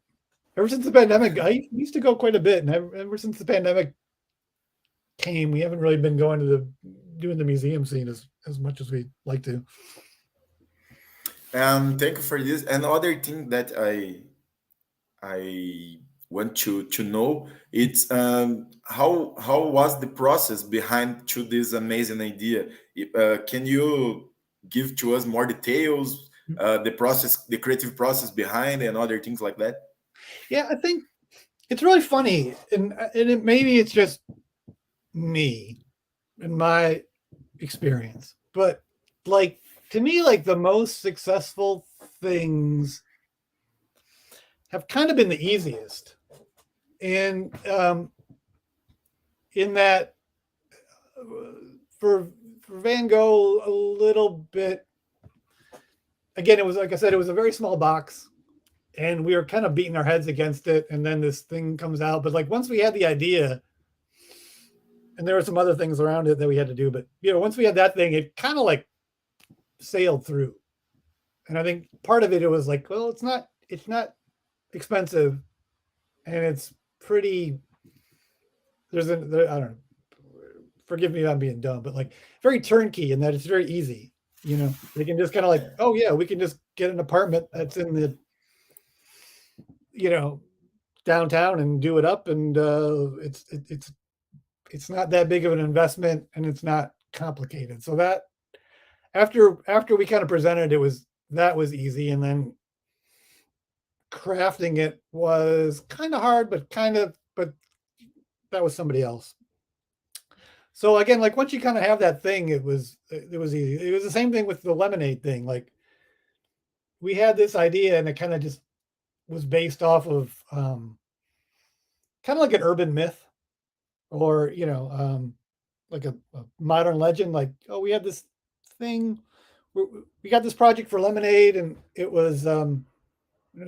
Ever since the pandemic, I used to go quite a bit, and ever since the pandemic came, we haven't really been going to doing the museum scene as much as we'd like to. Thank you for this. Another thing that I want to know, it's how was the process behind to this amazing idea? Can you give to us more details, the process, the creative process behind, and other things like that? Yeah, I think it's really funny, and maybe it's just me and my experience, but like, to me, like, the most successful things have kind of been the easiest. And in that, for Van Gogh, a little bit, again, it was, like I said, it was a very small box, and we were kind of beating our heads against it, and then this thing comes out. But like, once we had the idea, and there were some other things around it that we had to do, but once we had that thing, it kind of like sailed through. And I think part of it was like, well, it's not expensive, and it's pretty, I don't know, forgive me if I'm being dumb, but like very turnkey in that it's very easy. They can just kind of like, oh yeah, we can just get an apartment that's in the, downtown and do it up. And it's not that big of an investment, and it's not complicated. So that after we kind of presented, that was easy. And then crafting it was kind of hard, but that was somebody else. So again, like once you kind of have that thing, it was easy. It was the same thing with the lemonade thing. Like we had this idea, and it kind of just was based off of kind of like an urban myth, or like a modern legend. Like, oh, we had this thing, we got this project for lemonade, and it was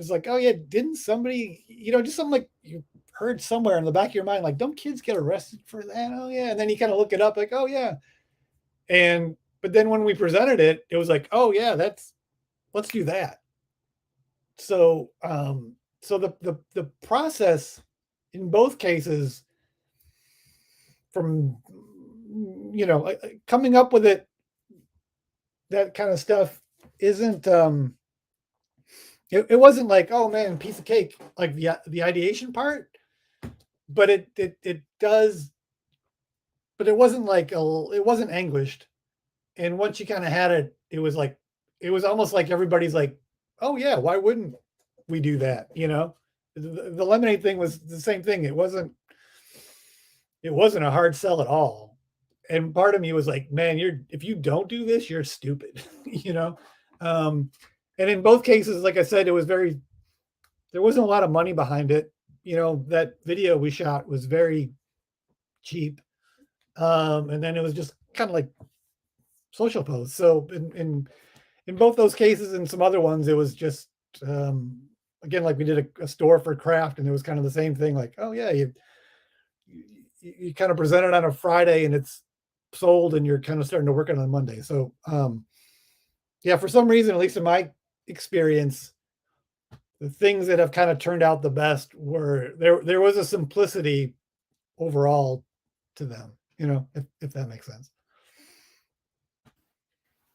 like, oh yeah, didn't somebody, just something like you heard somewhere in the back of your mind, like, don't kids get arrested for that? Oh yeah, and then you kind of look it up, like, oh yeah, and but then when we presented it, it was like, oh yeah, let's do that. So so the process in both cases, from coming up with it, that kind of stuff isn't it wasn't like, oh man, piece of cake, like the ideation part, but it does, but it wasn't like it wasn't anguished. And once you kind of had it, it was like, it was almost like everybody's like, oh yeah, why wouldn't we do that? The lemonade thing was the same thing. It wasn't a hard sell at all. And part of me was like, man, if you don't do this, you're stupid. And in both cases, like I said, there wasn't a lot of money behind it. That video we shot was very cheap. And then it was just kind of like social posts. So in both those cases and some other ones, it was just, again, like we did a store for craft, and it was kind of the same thing. Like, oh yeah, you kind of present it on a Friday and it's sold, and you're kind of starting to work on it on Monday. So yeah, for some reason, at least in my experience, the things that have kind of turned out the best were there was a simplicity overall to them, if that makes sense.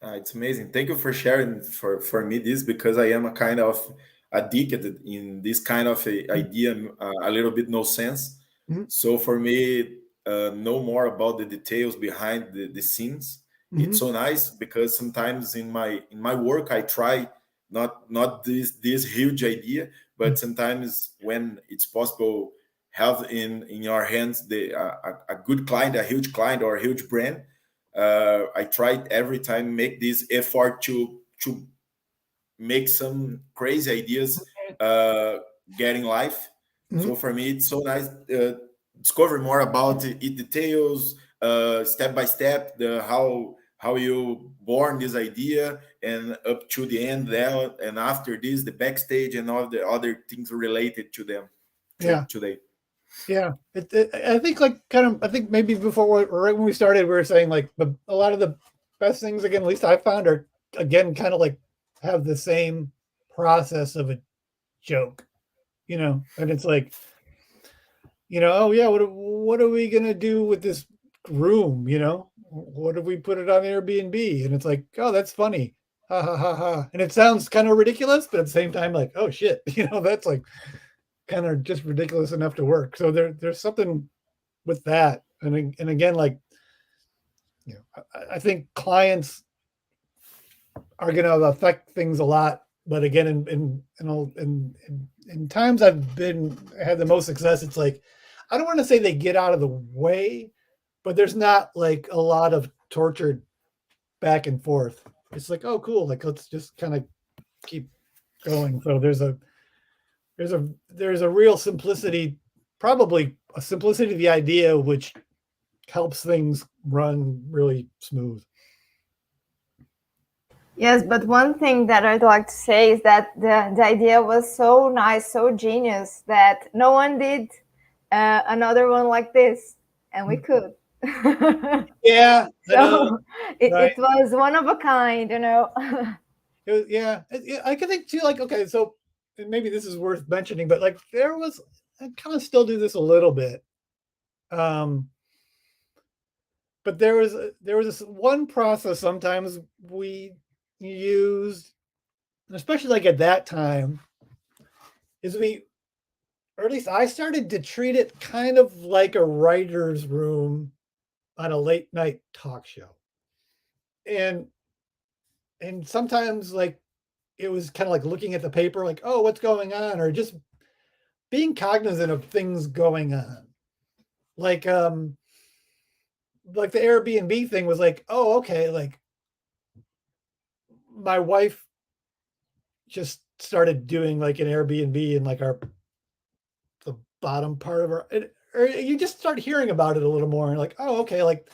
It's amazing. Thank you for sharing for me this, because I am a kind of addicted in this kind of idea, a little bit no sense. Mm-hmm. So for me, know more about the details behind the scenes. Mm-hmm. It's so nice, because sometimes in my work I try not this huge idea, but sometimes when it's possible, have in your hands a good client, a huge client, or a huge brand. I try every time make this effort to make some crazy ideas getting life. Mm-hmm. So for me, it's so nice discover more about it details, step by step, the how you born this idea, and up to the end there, and after this the backstage and all the other things related to them. Yeah. Today. Yeah, I think like I think maybe before, right when we started, we were saying like a lot of the best things, again, at least I found, are again kind of like have the same process of a joke, and it's like, oh yeah, what are we gonna do with this room? What if we put it on Airbnb? And it's like, oh, that's funny, ha ha ha ha, and it sounds kind of ridiculous, but at the same time, like, oh shit, that's like kind of just ridiculous enough to work. So there's something with that, and again, like, I think clients are going to affect things a lot, but again, in times I've had the most success, it's like, I don't want to say they get out of the way, but there's not like a lot of tortured back and forth. It's like, oh cool, like let's just kind of keep going. So there's a real simplicity, probably a simplicity of the idea, which helps things run really smooth. Yes, but one thing that I'd like to say is that the idea was so nice, so genius, that no one did another one like this, and we could. Yeah. So right. It was one of a kind, It was, yeah. I can think too, like, okay, so maybe this is worth mentioning, but like I kind of still do this a little bit. But there was this one process sometimes we used, especially like at that time, is or at least I started to treat it kind of like a writer's room on a late night talk show. And sometimes, like, it was kind of like looking at the paper, like, oh, what's going on, or just being cognizant of things going on. Like like the Airbnb thing was like, oh, okay, like my wife just started doing like an Airbnb in like our the bottom part of our, or you just start hearing about it a little more and like, oh, okay, like,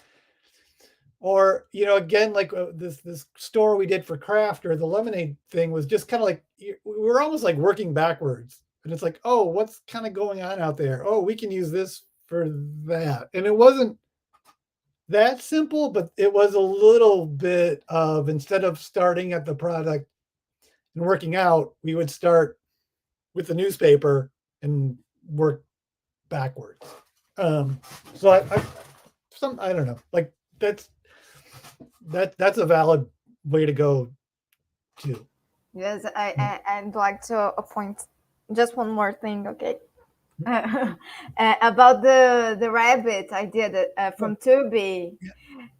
or again, like this store we did for craft, or the lemonade thing was just kind of like we were almost like working backwards, and it's like, oh, what's kind of going on out there? Oh, we can use this for that, and it wasn't that simple, but it was a little bit of, instead of starting at the product and working out, we would start with the newspaper and work backwards. So I don't know, like that's a valid way to go too. Yes, I'd like to point just one more thing, okay? About the rabbit I did from Tubi,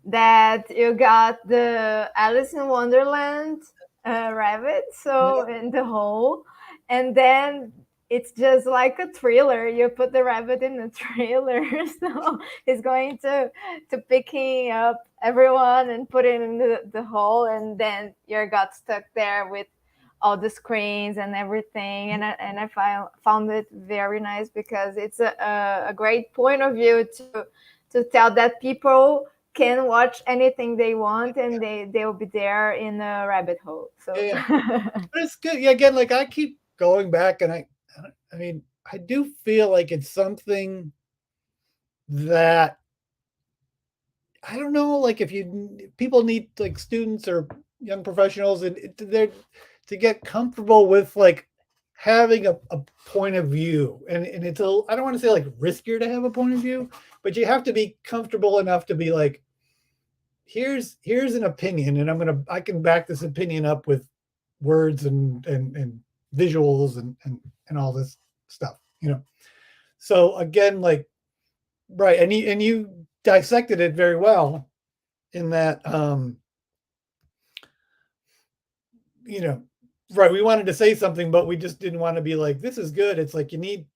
that you got the Alice in Wonderland rabbit, so in the hole, and then it's just like a thriller. You put the rabbit in the trailer, so he's going to picking up everyone and put it in the hole, and then you got stuck there with all the screens and everything. And I found it very nice, because it's a great point of view to tell that people can watch anything they want, and they'll be there in a rabbit hole. So Yeah. But it's good. Yeah, again, like I keep going back, and I mean, I do feel like it's something that, I don't know, like if people need, like students or young professionals, and they're to get comfortable with like having a point of view, and it's I don't want to say like riskier to have a point of view, but you have to be comfortable enough to be like, here's an opinion, and I can back this opinion up with words and visuals and all this stuff, So again, like, right, and you dissected it very well in that, right, we wanted to say something, but we just didn't want to be like, this is good. It's like you need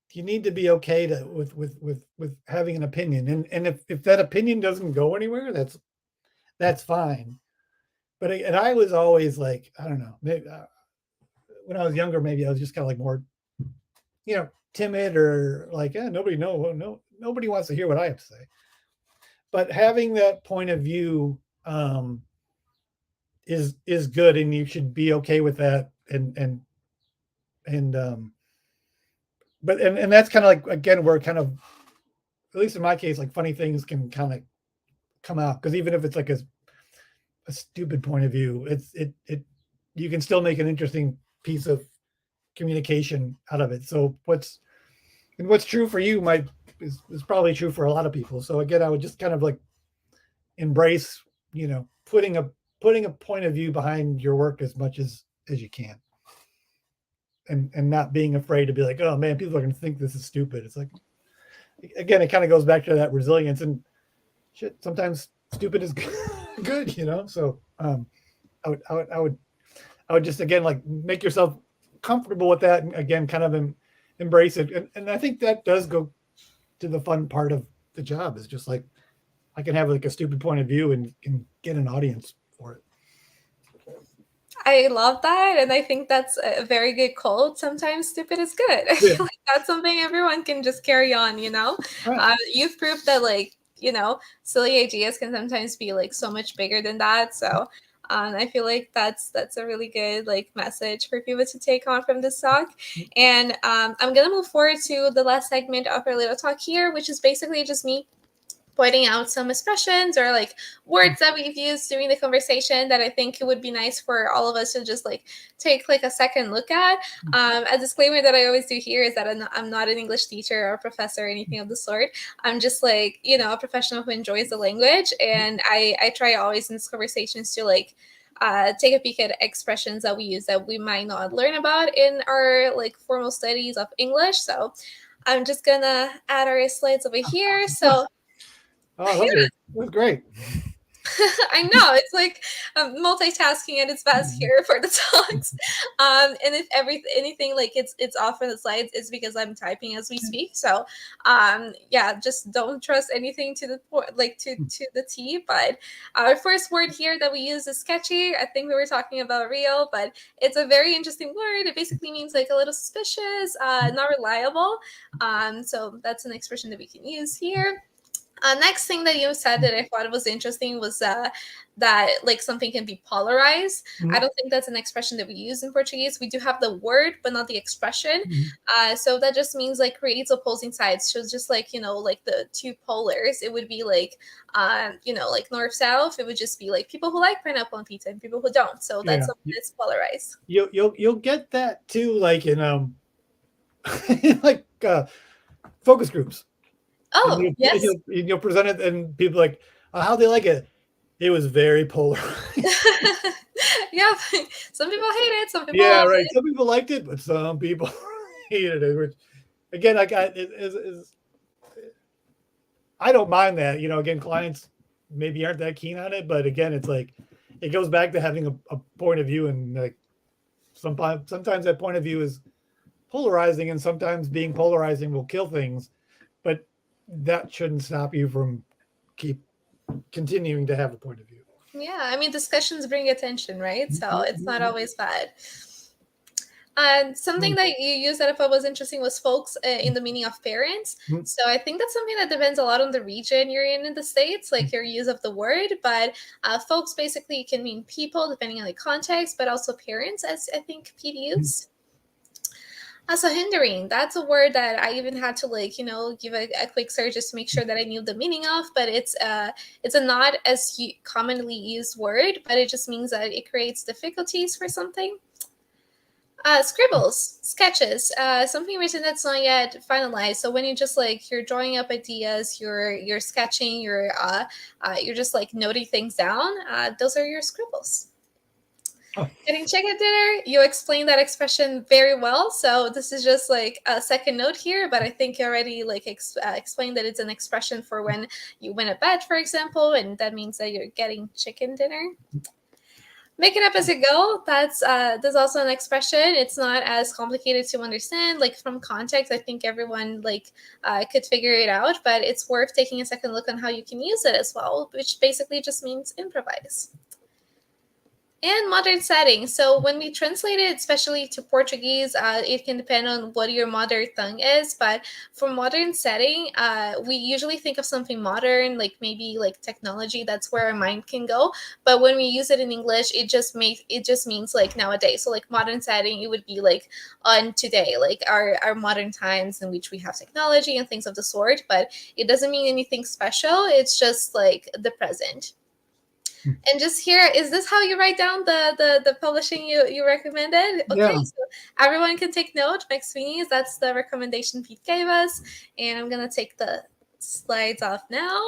to be okay to with having an opinion, and if that opinion doesn't go anywhere, that's fine. But and I was always like, I don't know, maybe when I was younger, maybe I was just kind of like more, timid, or like, nobody wants to hear what I have to say. But having that point of view is good, and you should be okay with that, and but and that's kind of like, again, where kind of, at least in my case, like funny things can kind of come out, because even if it's like a stupid point of view, it you can still make an interesting piece of communication out of it. So what's true for you is probably true for a lot of people. So again, I would just kind of like embrace, putting a point of view behind your work as much as you can, and not being afraid to be like, oh man, people are going to think this is stupid. It's like, again, it kind of goes back to that resilience, and shit, sometimes stupid is good, So I would just, again, like, make yourself comfortable with that, and again, kind of embrace it. And I think that does go to the fun part of the job, is just like, I can have like a stupid point of view and get an audience for it. I love that, and I think that's a very good quote. Sometimes stupid is good. I feel like that's something everyone can just carry on, Right. You've proved that, like, silly ideas can sometimes be like so much bigger than that. So I feel like that's a really good like message for people to take on from this talk. And I'm gonna move forward to the last segment of our little talk here, which is basically just me pointing out some expressions or like words that we've used during the conversation that I think it would be nice for all of us to just like take like a second look at. A disclaimer that I always do here is that I'm not an English teacher or professor or anything of the sort. I'm just like, a professional who enjoys the language. And I try always in these conversations to like take a peek at expressions that we use that we might not learn about in our like formal studies of English. So I'm just gonna add our slides over here. So Oh, that was great. I know it's like multitasking at its best here for the talks. And if anything like it's off on the slides, it's because I'm typing as we speak. So yeah, just don't trust anything to the to the T. But our first word here that we use is sketchy. I think we were talking about real, but it's a very interesting word. It basically means like a little suspicious, not reliable. So that's an expression that we can use here. Next thing that you said that I thought was interesting was that like something can be polarized. I don't think that's an expression that we use in Portuguese. We do have the word, but not the expression. So that just means like creates opposing sides. So just like, like the two polars, it would be like, like north south. It would just be like people who like pineapple on pizza and people who don't. So that's something that's polarized. You'll get that too, like in like focus groups. Oh, yes. You'll present it, and people like, how they like it. It was very polarized. Yeah, some people hate it. Some people Yeah, love right. it. Some people liked it, but some people hated it. Which, again, like I don't mind that. Again, clients maybe aren't that keen on it, but again, it's like it goes back to having a point of view, and like sometimes that point of view is polarizing, and sometimes being polarizing will kill things, but that shouldn't stop you from keep continuing to have a point of view. Yeah, I mean, discussions bring attention, right? So it's not always bad. Something that you used that I thought was interesting was folks in the meaning of parents. So I think that's something that depends a lot on the region you're in the States, like your use of the word. But folks basically can mean people depending on the context, but also parents, as I think Pete used. So hindering, that's a word that I even had to give a quick search just to make sure that I knew the meaning of. But it's a not as commonly used word, but it just means that it creates difficulties for something. Scribbles, sketches, something written that's not yet finalized. So when you just you're drawing up ideas, you're sketching, you're just noting things down. Those are your scribbles. Getting chicken dinner, you explained that expression very well. So this is just like a second note here, but I think you already explained that it's an expression for when you win a bet, for example, and that means that you're getting chicken dinner. Make it up as you go. That's also an expression. It's not as complicated to understand. Like from context, I think everyone could figure it out, but it's worth taking a second look on how you can use it as well, which basically just means improvise. And modern setting. So when we translate it, especially to Portuguese, it can depend on what your mother tongue is. But for modern setting, we usually think of something modern, like maybe like technology. That's where our mind can go. But when we use it in English, it just means like nowadays. So like modern setting, it would be like on today, like our modern times in which we have technology and things of the sort. But it doesn't mean anything special. It's just like the present. And just here, is this how you write down the publishing you recommended? Okay, Yeah. so everyone can take note. Max Sweeney's, that's the recommendation Pete gave us. And I'm going to take the slides off now,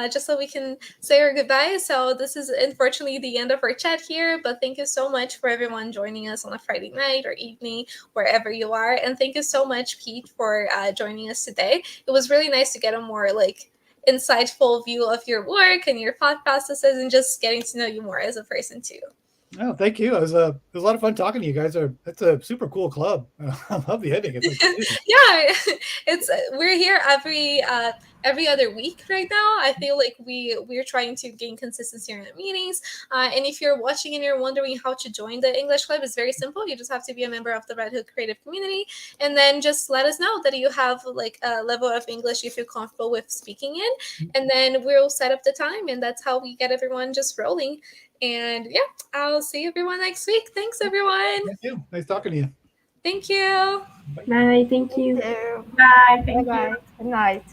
just so we can say our goodbyes. So this is unfortunately the end of our chat here, but thank you so much for everyone joining us on a Friday night or evening, wherever you are. And thank you so much, Pete, for joining us today. It was really nice to get a more insightful view of your work and your thought processes and just getting to know you more as a person too. Oh, thank you. It was a lot of fun talking to you guys. It's a super cool club. I love the ending. It's Yeah, it's we're here every other week right now. I feel like we're trying to gain consistency in the meetings. And if you're watching and you're wondering how to join the English Club, it's very simple. You just have to be a member of the Red Hook Creative Community, and then just let us know that you have a level of English you feel comfortable with speaking in, and then we'll set up the time, and that's how we get everyone just rolling. And yeah, I'll see everyone next week. Thanks, everyone. Thank you. Nice talking to you. Thank you. Bye. Thank you. Bye. Thank you. Bye-bye. Good night.